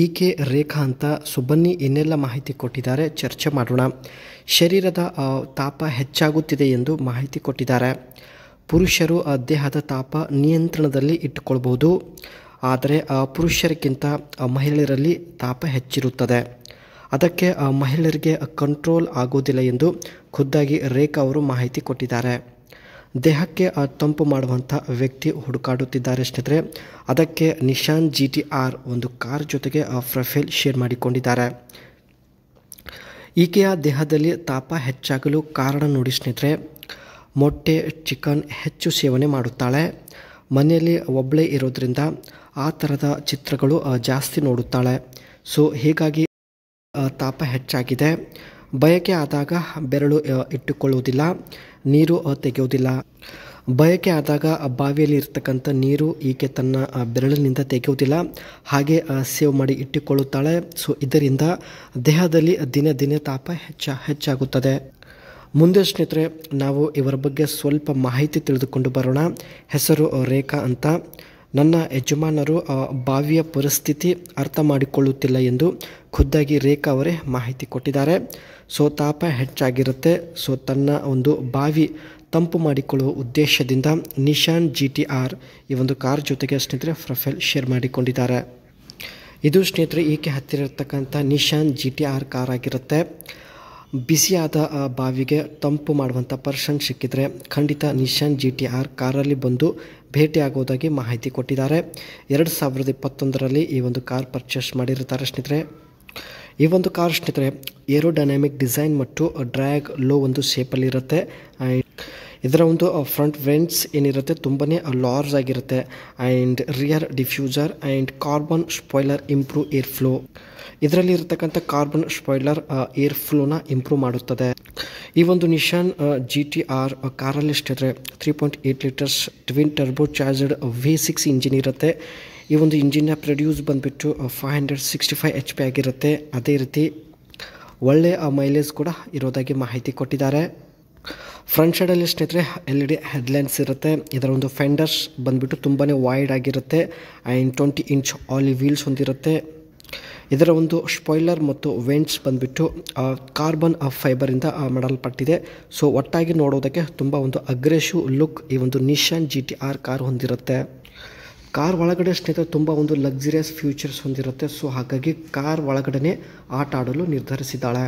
ಈಕೆ ರೇಖಾ ಅಂತ. ಸೊ ಬನ್ನಿ ಇನ್ನೆಲ್ಲ ಮಾಹಿತಿ ಕೊಟ್ಟಿದ್ದಾರೆ, ಚರ್ಚೆ ಮಾಡೋಣ. ಶರೀರದ ತಾಪ ಹೆಚ್ಚಾಗುತ್ತಿದೆ ಎಂದು ಮಾಹಿತಿ ಕೊಟ್ಟಿದ್ದಾರೆ. ಪುರುಷರು ದೇಹದ ತಾಪ ನಿಯಂತ್ರಣದಲ್ಲಿ ಇಟ್ಟುಕೊಳ್ಬಹುದು, ಆದರೆ ಪುರುಷರಿಗಿಂತ ಮಹಿಳೆಯರಲ್ಲಿ ತಾಪ ಹೆಚ್ಚಿರುತ್ತದೆ. ಅದಕ್ಕೆ ಮಹಿಳೆಯರಿಗೆ ಕಂಟ್ರೋಲ್ ಆಗೋದಿಲ್ಲ ಎಂದು ಖುದ್ದಾಗಿ ರೇಖಾ ಅವರು ಮಾಹಿತಿ ಕೊಟ್ಟಿದ್ದಾರೆ. ದೇಹಕ್ಕೆ ತಂಪು ಮಾಡುವಂಥ ವ್ಯಕ್ತಿ ಹುಡುಕಾಡುತ್ತಿದ್ದಾರೆ ಸ್ನೇಹಿತರೆ. ಅದಕ್ಕೆ ನಿಶಾನ್ GT-R ಒಂದು ಕಾರ್ ಜೊತೆಗೆ ಪ್ರೊಫೈಲ್ ಶೇರ್ ಮಾಡಿಕೊಂಡಿದ್ದಾರೆ. ಈಕೆಯ ದೇಹದಲ್ಲಿ ತಾಪ ಹೆಚ್ಚಾಗಲು ಕಾರಣ ನೋಡಿ ಸ್ನೇಹಿತರೆ. ಮೊಟ್ಟೆ, ಚಿಕನ್ ಹೆಚ್ಚು ಸೇವನೆ ಮಾಡುತ್ತಾಳೆ. ಮನೆಯಲ್ಲಿ ಒಬ್ಬಳೇ ಇರೋದ್ರಿಂದ ಆ ಥರದ ಚಿತ್ರಗಳು ಜಾಸ್ತಿ ನೋಡುತ್ತಾಳೆ. ಸೊ ಹೀಗಾಗಿ ತಾಪ ಹೆಚ್ಚಾಗಿದೆ. ಬಯಕೆ ಆದಾಗ ಬೆರಳು ಇಟ್ಟುಕೊಳ್ಳುವುದಿಲ್ಲ, ನೀರು ತೆಗೆಯುವುದಿಲ್ಲ. ಬಯಕೆ ಆದಾಗ ಬಾವಿಯಲ್ಲಿ ಇರ್ತಕ್ಕಂಥ ನೀರು ಈಕೆ ತನ್ನ ಬೆರಳಿನಿಂದ ತೆಗೆಯುವುದಿಲ್ಲ, ಹಾಗೆ ಸೇವ್ ಮಾಡಿ ಇಟ್ಟುಕೊಳ್ಳುತ್ತಾಳೆ. ಸೊ ಇದರಿಂದ ದೇಹದಲ್ಲಿ ದಿನೇ ದಿನೇ ತಾಪ ಹೆಚ್ಚಾಗುತ್ತದೆ. ಮುಂದೆ ಸ್ನೇಹಿತರೆ ನಾವು ಇವರ ಬಗ್ಗೆ ಸ್ವಲ್ಪ ಮಾಹಿತಿ ತಿಳಿದುಕೊಂಡು ಬರೋಣ. ಹೆಸರು ರೇಖಾ ಅಂತ. ನನ್ನ ಯಜಮಾನರು ಬಾವಿಯ ಪರಿಸ್ಥಿತಿ ಅರ್ಥ ಮಾಡಿಕೊಳ್ಳುತ್ತಿಲ್ಲ ಎಂದು ಖುದ್ದಾಗಿ ರೇಖಾ ಅವರೇ ಮಾಹಿತಿ ಕೊಟ್ಟಿದ್ದಾರೆ. ಸೊ ತಾಪ ಹೆಚ್ಚಾಗಿರುತ್ತೆ. ಸೊ ತನ್ನ ಒಂದು ಬಾವಿ ತಂಪು ಮಾಡಿಕೊಳ್ಳುವ ಉದ್ದೇಶದಿಂದ ನಿಶಾನ್ GT-R ಈ ಒಂದು ಕಾರ್ ಜೊತೆಗೆ ಸ್ನೇಹಿತರೆ ಪ್ರೊಫೈಲ್ ಶೇರ್ ಮಾಡಿಕೊಂಡಿದ್ದಾರೆ. ಇದು ಸ್ನೇಹಿತರೆ ಈಕೆ ಹತ್ತಿರ ಇರತಕ್ಕಂಥ ನಿಶಾನ್ GT-R ಕಾರ್ ಆಗಿರುತ್ತೆ. ಬಿಸಿಯಾದ ಬಾವಿಗೆ ತಂಪು ಮಾಡುವಂಥ ಪರ್ಸನ್ ಸಿಕ್ಕಿದ್ರೆ ಖಂಡಿತ ನಿಶಾನ್ GT-R ಕಾರಲ್ಲಿ ಬಂದು ಭೇಟಿಯಾಗುವುದಾಗಿ ಮಾಹಿತಿ ಕೊಟ್ಟಿದ್ದಾರೆ. 2021ರಲ್ಲಿ ಈ ಒಂದು ಕಾರ್ ಪರ್ಚೇಸ್ ಮಾಡಿರ್ತಾರೆ ಸ್ನೇಹಿತರೆ. ಈ ಒಂದು ಕಾರ್ ಸ್ನೇಹಿತರೆ ಏರೋಡೈನಾಮಿಕ್ ಡಿಸೈನ್ ಮತ್ತು ಡ್ರ್ಯಾಗ್ ಲೋ ಒಂದು ಶೇಪಲ್ಲಿ ಇರುತ್ತೆ. ಇದರ ಒಂದು ಫ್ರಂಟ್ ವೆಂಟ್ಸ್ ಏನಿರುತ್ತೆ ತುಂಬಾ ಲಾರ್ಜ್ ಆಗಿರುತ್ತೆ. And rear diffuser and carbon spoiler improve air flow. ಇದರಲ್ಲಿ ಇರತಕ್ಕಂಥ ಕಾರ್ಬನ್ ಸ್ಪಾಯ್ಲರ್ ಏರ್ ಫ್ಲೋನ ಇಂಪ್ರೂವ್ ಮಾಡುತ್ತದೆ. ಈ ಒಂದು ನಿಶಾನ್ GT-R ಕಾರಲ್ಲಿ ಸ್ನೇಹಿತರೆ 3.8 litres twin turbo ಚಾರ್ಜರ್ಡ್ V6 engine ಇರುತ್ತೆ. ಈ ಒಂದು ಇಂಜಿನ್ನ ಪ್ರೊಡ್ಯೂಸ್ ಬಂದುಬಿಟ್ಟು 565 HP ಆಗಿರುತ್ತೆ. ಅದೇ ರೀತಿ ಒಳ್ಳೆಯ ಮೈಲೇಜ್ ಕೂಡ ಇರೋದಾಗಿ ಮಾಹಿತಿ ಕೊಟ್ಟಿದ್ದಾರೆ. ಫ್ರಂಟ್ ಸೈಡಲ್ಲಿ ಸ್ನೇಹಿತರೆ LED ಹೆಡ್ಲೈನ್ಸ್ ಇರುತ್ತೆ. ಇದರ ಒಂದು ಫೆಂಡರ್ಸ್ ಬಂದುಬಿಟ್ಟು ತುಂಬಾ ವೈಡ್ ಆಗಿರುತ್ತೆ. ಆ್ಯಂಡ್ 20 ಇಂಚ್ ಆಲಿ ವೀಲ್ಸ್ ಹೊಂದಿರುತ್ತೆ. ಇದರ ಒಂದು ಸ್ಪಾಯ್ಲರ್ ಮತ್ತು ವೆಂಟ್ಸ್ ಬಂದುಬಿಟ್ಟು ಕಾರ್ಬನ್ ಫೈಬರಿಂದ ಮಾಡಲ್ಪಟ್ಟಿದೆ. ಸೊ ಒಟ್ಟಾಗಿ ನೋಡೋದಕ್ಕೆ ತುಂಬ ಒಂದು ಅಗ್ರೆಸಿವ್ ಲುಕ್ ಈ ಒಂದು ನಿಶಾನ್ GT-R ಕಾರ್ ಹೊಂದಿರುತ್ತೆ. ಕಾರ್ ಒಳಗಡೆ ಸ್ನೇಹಿತರೆ ತುಂಬ ಒಂದು ಲಕ್ಸುರಿಯಸ್ ಫ್ಯೂಚರ್ಸ್ ಹೊಂದಿರುತ್ತೆ. ಸೊ ಹಾಗಾಗಿ ಕಾರ್ ಒಳಗಡೆ ಆಟ ಆಡಲು ನಿರ್ಧರಿಸಿದ್ದಾಳೆ.